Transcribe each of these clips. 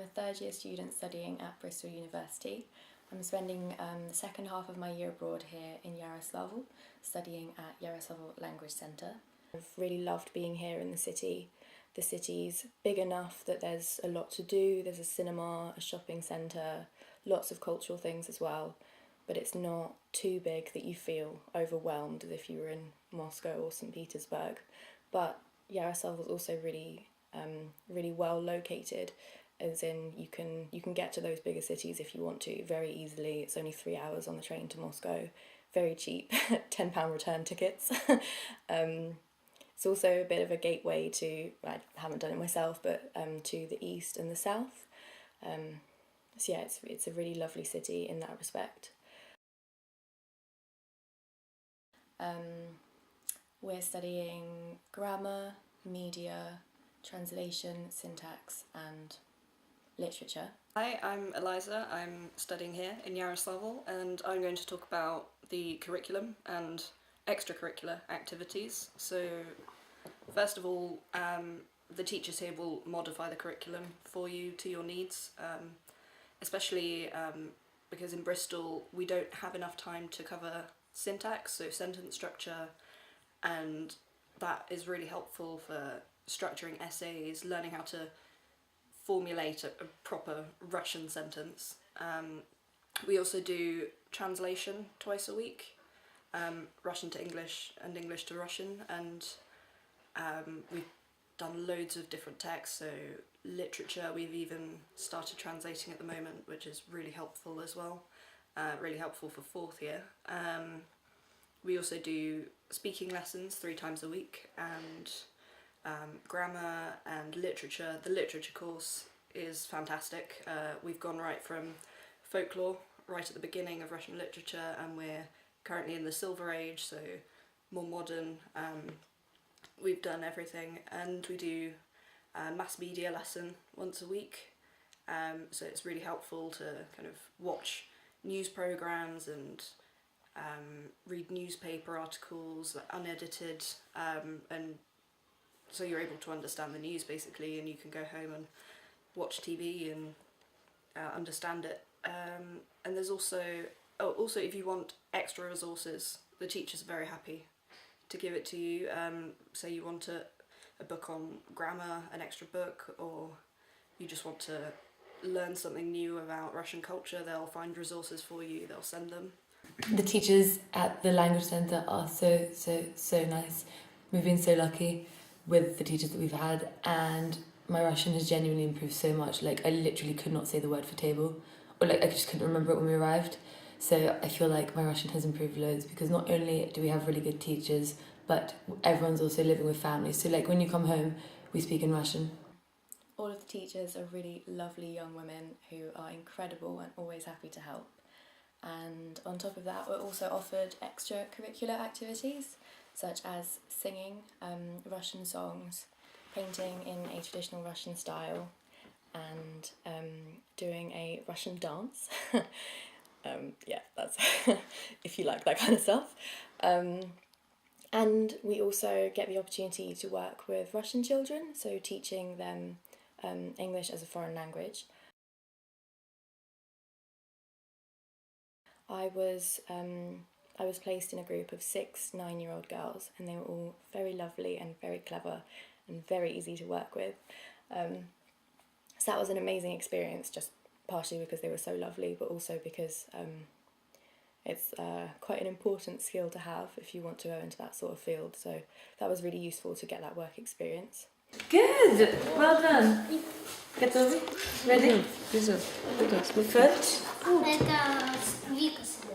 a third year student studying at Bristol University. I'm spending the second half of my year abroad here in Yaroslavl, studying at Yaroslavl Language Centre. I've really loved being here in the city. The city's big enough that there's a lot to do. There's a cinema, a shopping centre, lots of cultural things as well, but it's not too big that you feel overwhelmed as if you were in Moscow or St. Petersburg. But Yaroslavl is also really well located, as in you can get to those bigger cities if you want to very easily. It's only 3 hours on the train to Moscow, very cheap, £10 return tickets. It's also a bit of a gateway to, I haven't done it myself, but to the east and the south. So yeah, it's a really lovely city in that respect. We're studying grammar, media, translation, syntax and literature. Hi, I'm Eliza. I'm studying here in Yaroslavl and I'm going to talk about the curriculum and extracurricular activities. So first of all, the teachers here will modify the curriculum for you to your needs, especially because in Bristol we don't have enough time to cover syntax, so sentence structure, and that is really helpful for structuring essays, learning how to formulate a proper Russian sentence. We also do translation twice a week, Russian to English and English to Russian, and we've done loads of different texts, so literature we've even started translating at the moment, which is really helpful as well, really helpful for fourth year. We also do speaking lessons 3 times a week, and grammar and literature. The literature course is fantastic. We've gone right from folklore, right at the beginning of Russian literature, and we're currently in the Silver Age, so more modern. We've done everything, and we do a mass media lesson once a week, so it's really helpful to kind of watch news programmes and read newspaper articles, like unedited, and so you're able to understand the news basically, and you can go home and watch TV and understand it. And there's also if you want extra resources, the teachers are very happy to give it to you. Say you want a book on grammar, an extra book, or you just want to learn something new about Russian culture, they'll find resources for you, they'll send them. The teachers at the language centre are so nice. We've been so lucky with the teachers that we've had, and my Russian has genuinely improved so much. Like, I literally could not say the word for table, or like I just couldn't remember it when we arrived. So I feel like my Russian has improved loads, because not only do we have really good teachers, but everyone's also living with families. So like when you come home, we speak in Russian. All of the teachers are really lovely young women who are incredible and always happy to help. And on top of that, we're also offered extracurricular activities such as singing Russian songs, painting in a traditional Russian style, and doing a Russian dance. Yeah, that's if you like that kind of stuff. And we also get the opportunity to work with Russian children, so teaching them English as a foreign language. I was placed in a group of 6 9-year-old girls, and they were all very lovely and very clever and very easy to work with. So that was an amazing experience, just partially because they were so lovely, but also because it's quite an important skill to have if you want to go into that sort of field. So that was really useful to get that work experience. Good! Well done! Готовы? Ready? Foot.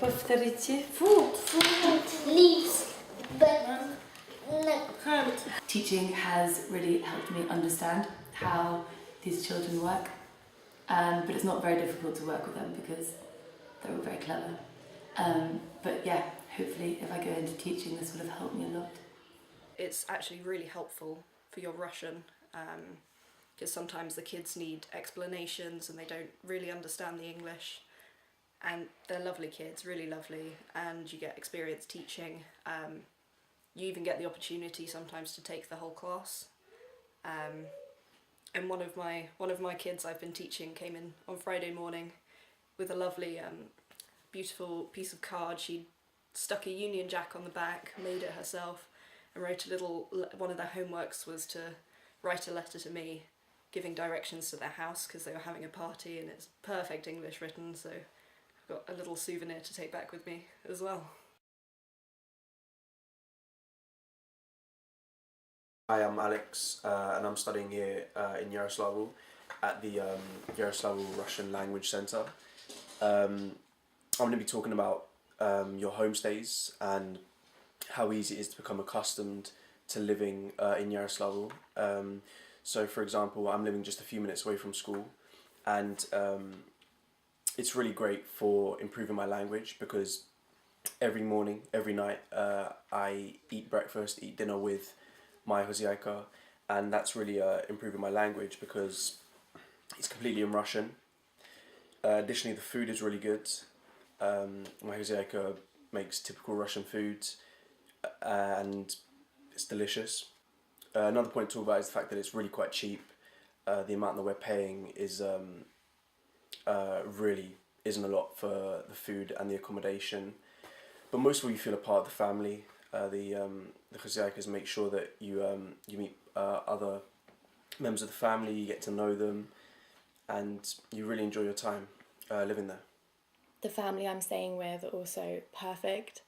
Повторите. Food, leaves, hand. Teaching has really helped me understand how these children work, but it's not very difficult to work with them because they're all very clever. But yeah, hopefully if I go into teaching, this will have helped me a lot. It's actually really helpful for your Russian, because sometimes the kids need explanations and they don't really understand the English, and they're lovely kids, really lovely, and you get experience teaching. You even get the opportunity sometimes to take the whole class, and one of my kids I've been teaching came in on Friday morning with a lovely beautiful piece of card. She stuck a Union Jack on the back, made it herself, and wrote a little. One of their homeworks was to write a letter to me, giving directions to their house because they were having a party, and it's perfect English written. So I've got a little souvenir to take back with me as well. Hi, I'm Alex, and I'm studying here in Yaroslavl at the Yaroslavl Russian Language Centre. I'm going to be talking about your homestays and how easy it is to become accustomed to living in Yaroslavl. So, for example, I'm living just a few minutes away from school, and it's really great for improving my language because every morning, every night, I eat breakfast, eat dinner with my hozyaika, and that's really improving my language because it's completely in Russian. Additionally, the food is really good. My hozyaika makes typical Russian foods, and it's delicious. Another point to talk about is the fact that it's really quite cheap. The amount that we're paying is really isn't a lot for the food and the accommodation, but most of all you feel a part of the family. The hozyakas make sure that you meet other members of the family, you get to know them, and you really enjoy your time living there. The family I'm staying with are also perfect.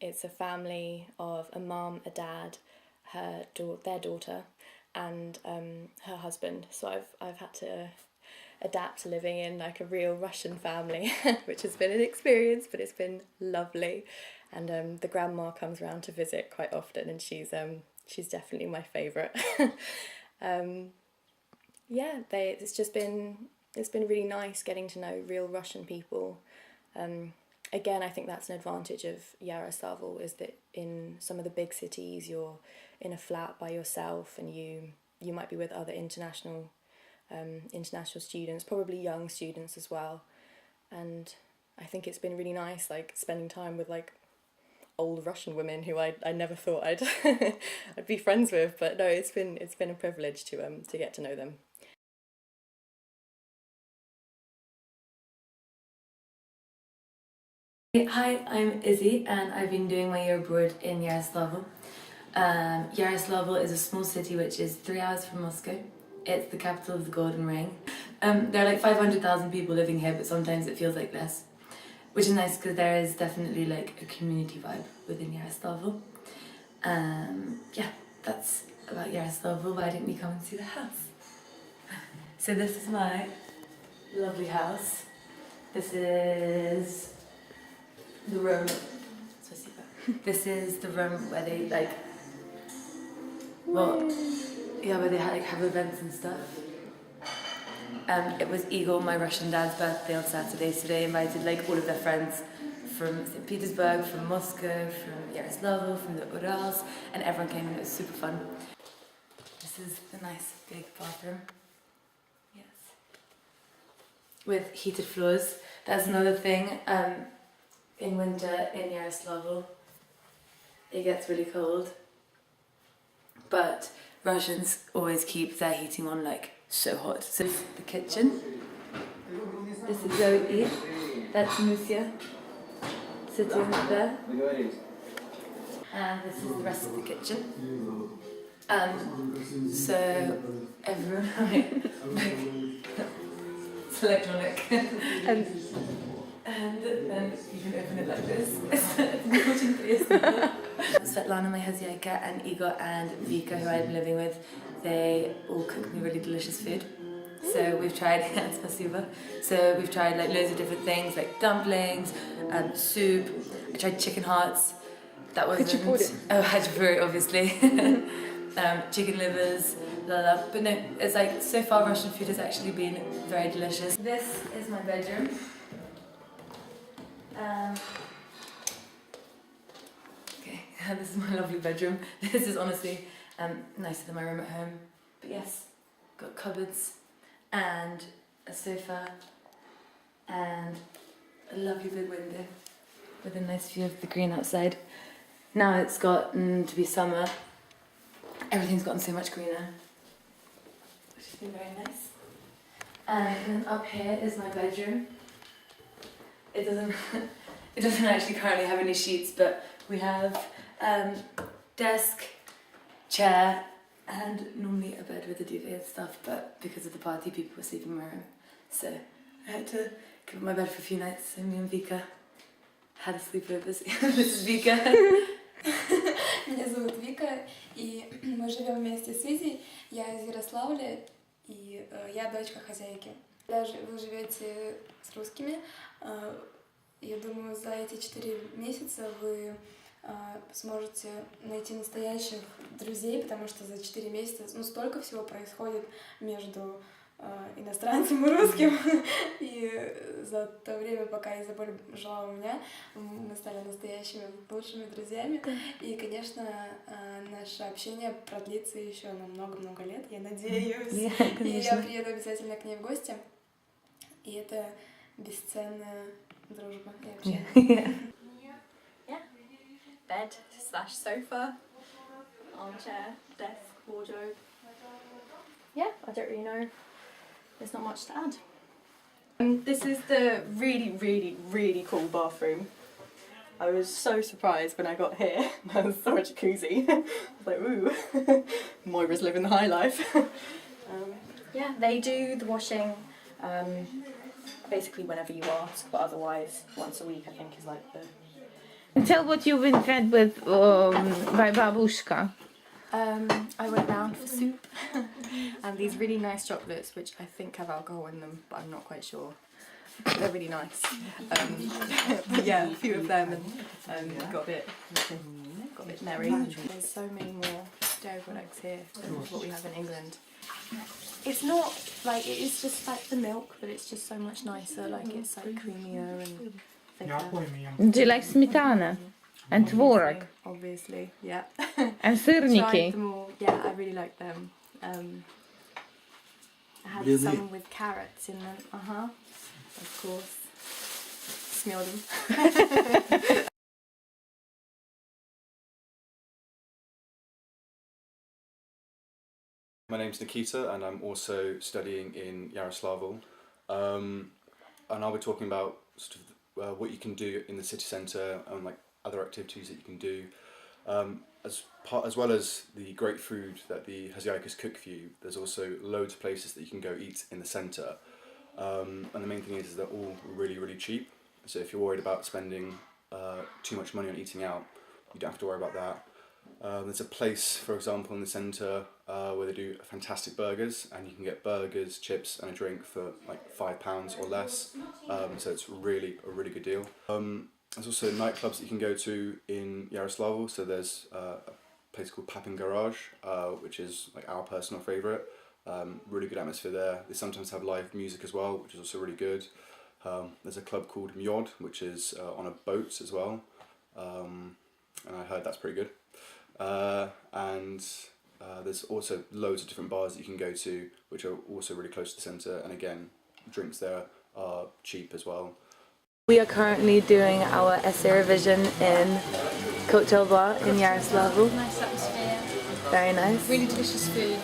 It's a family of a mum, a dad, their daughter, and her husband. So I've had to adapt to living in like a real Russian family, which has been an experience, but it's been lovely. And the grandma comes around to visit quite often, and she's definitely my favourite. It's been really nice getting to know real Russian people. Again, I think that's an advantage of Yaroslavl, is that in some of the big cities you're in a flat by yourself, and you might be with other international students, probably young students as well. And I think it's been really nice, like spending time with like old Russian women who I never thought I'd I'd be friends with, but no, it's been a privilege to get to know them. Hi, I'm Izzy, and I've been doing my year abroad in Yaroslavl. Yaroslavl is a small city which is 3 hours from Moscow. It's the capital of the Golden Ring. There are like 500,000 people living here, but sometimes it feels like less, which is nice because there is definitely like a community vibe within Yaroslavl. Yeah, that's about Yaroslavl. Why didn't we come and see the house? So this is my lovely house. This is the room. This is the room where they like, well, yeah, where they have events and stuff. It was Igor, my Russian dad's birthday on Saturday, so they invited like all of their friends from St. Petersburg, from Moscow, from Yaroslavl, from the Urals, and everyone came and it was super fun. This is the nice big bathroom. Yes. With heated floors. That's another thing. In winter in Yaroslavl, it gets really cold, but Russians always keep their heating on like so hot. So this is the kitchen. This is Zoe. That's Musia sitting there. And this is the rest of the kitchen. So everyone, it's electronic. And then you can open it like this. Svetlana, my hozyaika, and Igor and Vika, who I've been living with, they all cook me really delicious food. So we've tried, spasiba. So we've tried like loads of different things, like dumplings, soup. I tried chicken hearts. That wasn't. Hachapuri, obviously. Chicken livers, blah blah. But no, it's like so far Russian food has actually been very delicious. This is my bedroom. Okay, this is my lovely bedroom. This is honestly nicer than my room at home. But yes, got cupboards and a sofa and a lovely big window with a nice view of the green outside. Now it's gotten to be summer. Everything's gotten so much greener. It's been very nice. And then up here is my bedroom. It doesn't it doesn't actually currently have any sheets, but we have desk, chair, and normally a bed with a duvet and stuff, but because of the party people were sleeping in my room. So I had to give up my bed for a few nights, so me and Vika had a sleepover. This is Vika. Меня зовут Вика, и мы живем вместе с Изей. Я из Ярославля, и я дочка хозяйки. Вы живете с русскими. Я думаю, за эти 4 месяца вы сможете найти настоящих друзей, потому что за 4 месяца столько всего происходит между иностранцем и русским. И за то время, пока Изабель жила у меня, мы стали настоящими лучшими друзьями. И, конечно, наше общение продлится еще на много-много лет, я надеюсь. И я приеду обязательно к ней в гости. И это бесценная дружба и общение. Bed / sofa, armchair, desk, wardrobe. Yeah, I don't really know. There's not much to add. This is the really cool bathroom. I was so surprised when I got here. I saw a jacuzzi. I was like, ooh, Moira's living the high life. Yeah, they do the washing basically whenever you ask, but otherwise once a week I think is like the... Tell what you've been fed with by babushka. I went round for soup and these really nice chocolates which I think have alcohol in them, but I'm not quite sure. They're really nice. But yeah, a few of them and got a bit merry. There's so many more dairy products here than what we have in England. It's not like, it is just like the milk, but it's just so much nicer, like it's like creamier and thicker. Do you like smetana and tvorog Obviously, yeah. and Tried syrniki? them all. Yeah, I really like them. I had some with carrots in them. Of course. Smell them. My name's Nikita and I'm also studying in Yaroslavl. And I'll be talking about sort of what you can do in the city centre and like other activities that you can do. As well as the great food that the Haziaikas cook for you, there's also loads of places that you can go eat in the centre. And the main thing is they're all really cheap. So if you're worried about spending too much money on eating out, you don't have to worry about that. There's a place, for example, in the centre where they do fantastic burgers, and you can get burgers, chips and a drink for like £5 or less, so it's really a really good deal. There's also nightclubs that you can go to in Yaroslavl, so there's a place called Papin Garage, which is like our personal favourite. Really good atmosphere there. They sometimes have live music as well, which is also really good. There's a club called Myod, which is on a boat as well, and I heard that's pretty good. There's also loads of different bars that you can go to, which are also really close to the centre, and again, drinks there are cheap as well. We are currently doing our essay revision in Cocktail Bar in Yaroslavl. Nice atmosphere. Very nice. Really delicious food.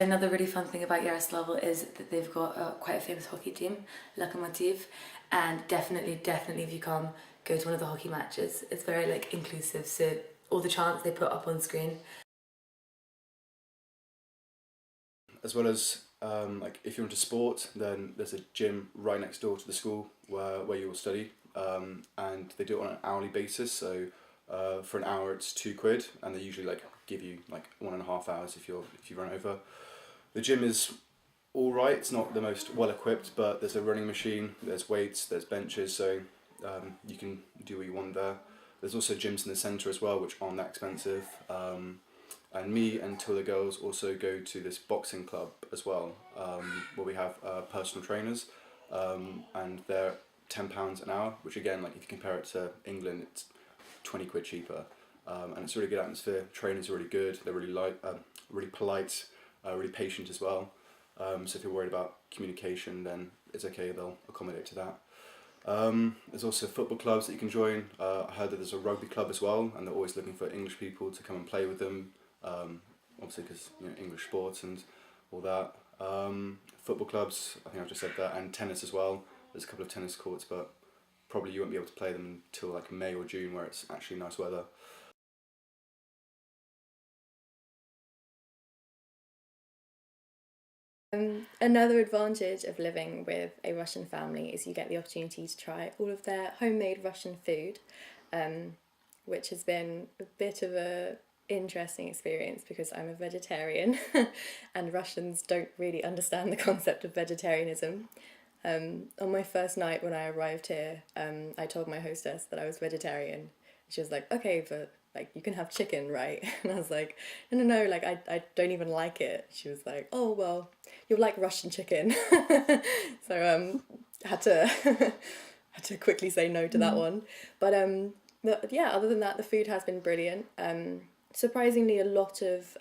Another really fun thing about Yaroslavl is that they've got quite a famous hockey team, Lokomotiv, and definitely if you come, go to one of the hockey matches. It's very like inclusive, so all the chants they put up on screen. As well as like if you're into sport, then there's a gym right next door to the school where you will study, and they do it on an hourly basis. So for an hour it's £2, and they usually like give you like 1.5 hours if you run over. The gym is all right. It's not the most well equipped, but there's a running machine, there's weights, there's benches, so you can do what you want there. There's also gyms in the centre as well, which aren't that expensive. And me and two other girls also go to this boxing club as well, where we have personal trainers, and they're £10 an hour, which again, like if you compare it to England, it's £20 cheaper, and it's a really good atmosphere. Trainers are really good. They're really really polite, really patient as well. So if you're worried about communication, then it's okay. They'll accommodate to that. There's also football clubs that you can join. I heard that there's a rugby club as well, and they're always looking for English people to come and play with them. Obviously because English sports and all that. Football clubs, I think I've just said that, and tennis as well. There's a couple of tennis courts, but probably you won't be able to play them until like May or June, where it's actually nice weather. Another advantage of living with a Russian family is you get the opportunity to try all of their homemade Russian food, which has been a bit of a interesting experience because I'm a vegetarian and Russians don't really understand the concept of vegetarianism. On my first night when I arrived here, I told my hostess that I was vegetarian. She was like, okay, but like you can have chicken, right? And I was like, no, like I don't even like it. She was like, oh well, you'll like Russian chicken. So had to had to quickly say no to that one. But yeah, other than that, the food has been brilliant. Surprisingly, a lot of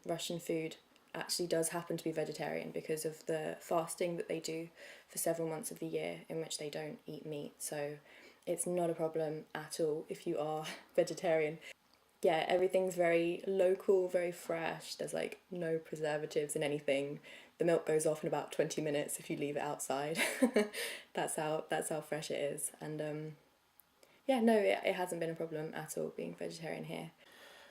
Russian food actually does happen to be vegetarian because of the fasting that they do for several months of the year in which they don't eat meat. So it's not a problem at all if you are vegetarian. Yeah, everything's very local, very fresh. There's like no preservatives in anything. The milk goes off in about 20 minutes if you leave it outside. That's how fresh it is. And yeah, no, it hasn't been a problem at all being vegetarian here.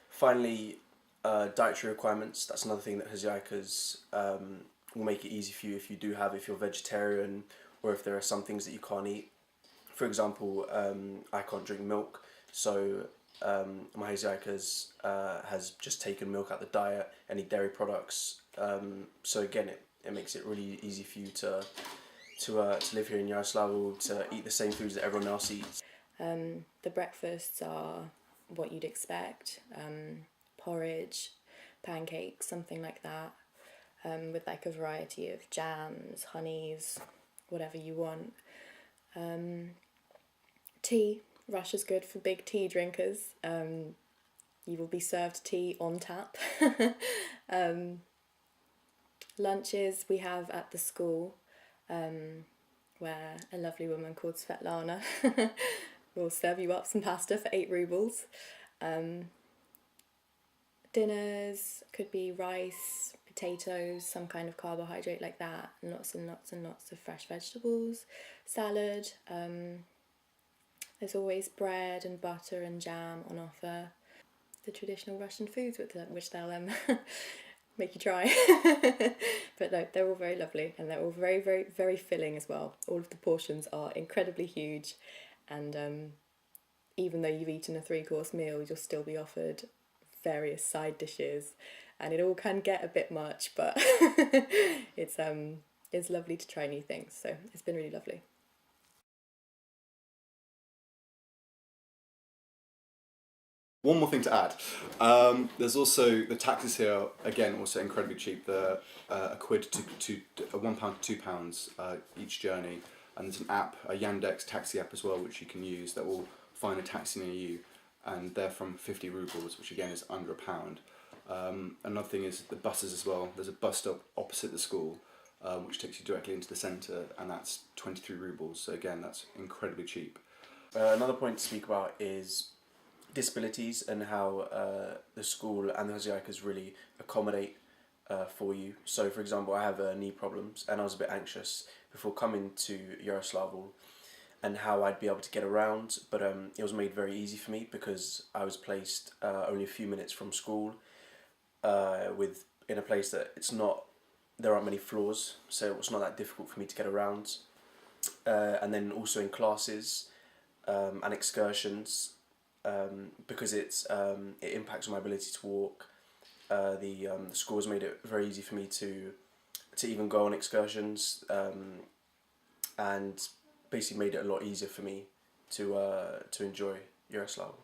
Finally, dietary requirements. That's another thing that Hazyaikas will make it easy for you if you're vegetarian, or if there are some things that you can't eat. For example, I can't drink milk, so my Hazyaikas has just taken milk out the diet, any dairy products. So again, it makes it really easy for you to live here in Yaroslavl, to eat the same foods that everyone else eats. The breakfasts are what you'd expect. Porridge, pancakes, something like that, with like a variety of jams, honeys, whatever you want. Tea. Russia's good for big tea drinkers. You will be served tea on tap. Lunches we have at the school, where a lovely woman called Svetlana will serve you up some pasta for 8 rubles. Dinners could be rice, potatoes, some kind of carbohydrate like that, and lots and lots and lots of fresh vegetables, salad. There's always bread and butter and jam on offer. The traditional Russian foods which they'll make you try. But no, they're all very lovely and they're all very, very, very filling as well. All of the portions are incredibly huge, and even though you've eaten a 3-course meal, you'll still be offered various side dishes, and it all can get a bit much, but it's lovely to try new things, so it's been really lovely. One more thing to add. There's also the taxis here, again, also incredibly cheap. They're a quid to £1 to £2 each journey. And there's an app, a Yandex taxi app as well, which you can use that will find a taxi near you. And they're from 50 rubles, which again is under £1. Another thing is the buses as well. There's a bus stop opposite the school, which takes you directly into the centre, and that's 23 rubles. So again, that's incredibly cheap. Another point to speak about is disabilities and how the school and the Hazyaikas really accommodate for you. So for example, I have knee problems and I was a bit anxious before coming to Yaroslavl and how I'd be able to get around, but it was made very easy for me because I was placed only a few minutes from school in a place that there aren't many floors, so it's not that difficult for me to get around. And then also in classes and excursions, because it impacts on my ability to walk. The school has made it very easy for me to even go on excursions, and basically made it a lot easier for me to enjoy Yaroslavl.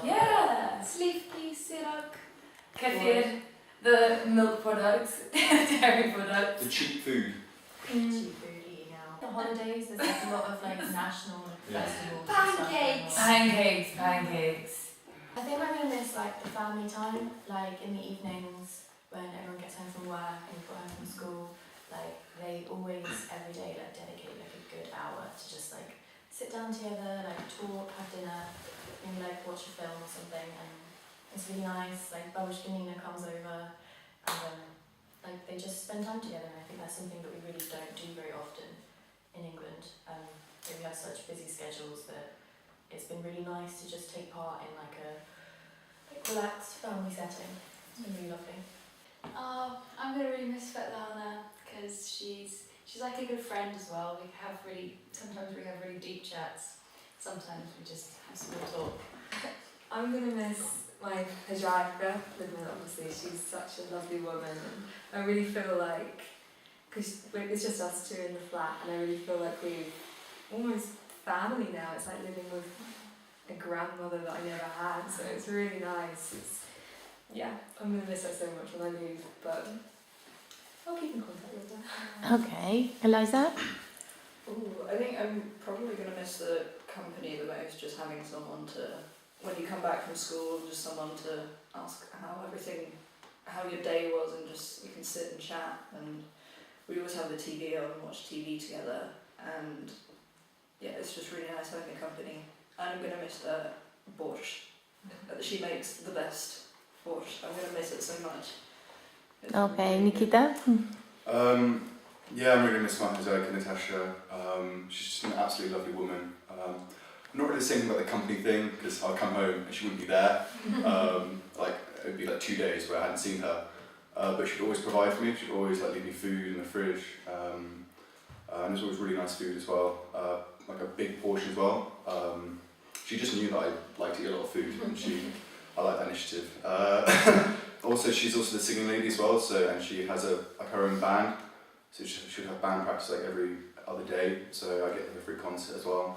Yeah, slivki, syrup, kefir, the milk products, dairy products. The cheap food. Cheap food eating out. The holidays, there's like a lot of like national festivals. Pancakes. Pancakes. I think I'm gonna miss like the family time, like in the evenings when everyone gets home from work and you've got home from school. Like they always every day like dedicate like a good hour to just like sit down together, like talk, have dinner, maybe like watch a film or something, and It's really nice. Like Babushka Nina comes over, and like they just spend time together. And I think that's something that we really don't do very often in England. We have such busy schedules that it's been really nice to just take part in like a relaxed family setting. It's been really lovely. I'm gonna really miss Svetlana because she's like a good friend as well. Sometimes we have really deep chats. Sometimes we just have small talk. I'm gonna miss my hijraka, Ludmila, obviously. She's such a lovely woman, and I really feel like, because it's just us two in the flat, and I really feel like we're almost family now. It's like living with a grandmother that I never had, so it's really nice. I'm gonna miss her so much when I leave, but I'll keep in contact with her. Okay, Eliza? Ooh, I think I'm probably going to miss the company the most, just having someone to, when you come back from school, just someone to ask how your day was, and just you can sit and chat. And we always have the TV on and watch TV together, and yeah, it's just really nice having a company. And I'm going to miss borscht. She makes the best borscht. I'm going to miss it so much. It's Okay, really good. Nikita? Yeah, I'm really miss my Zoe Natasha. She's just an absolutely lovely woman. I'm not really saying about the company thing because I'll come home and she wouldn't be there. Like it would be like 2 days where I hadn't seen her. But she'd always provide for me. She'd always like leave me food in the fridge. And it was always really nice food as well. Like a big portion as well. She just knew that I liked to eat a lot of food, and I like that initiative. Also, she's also the singing lady as well. And she has her own band. So she should have band practice like every other day, so I get like a free concert as well.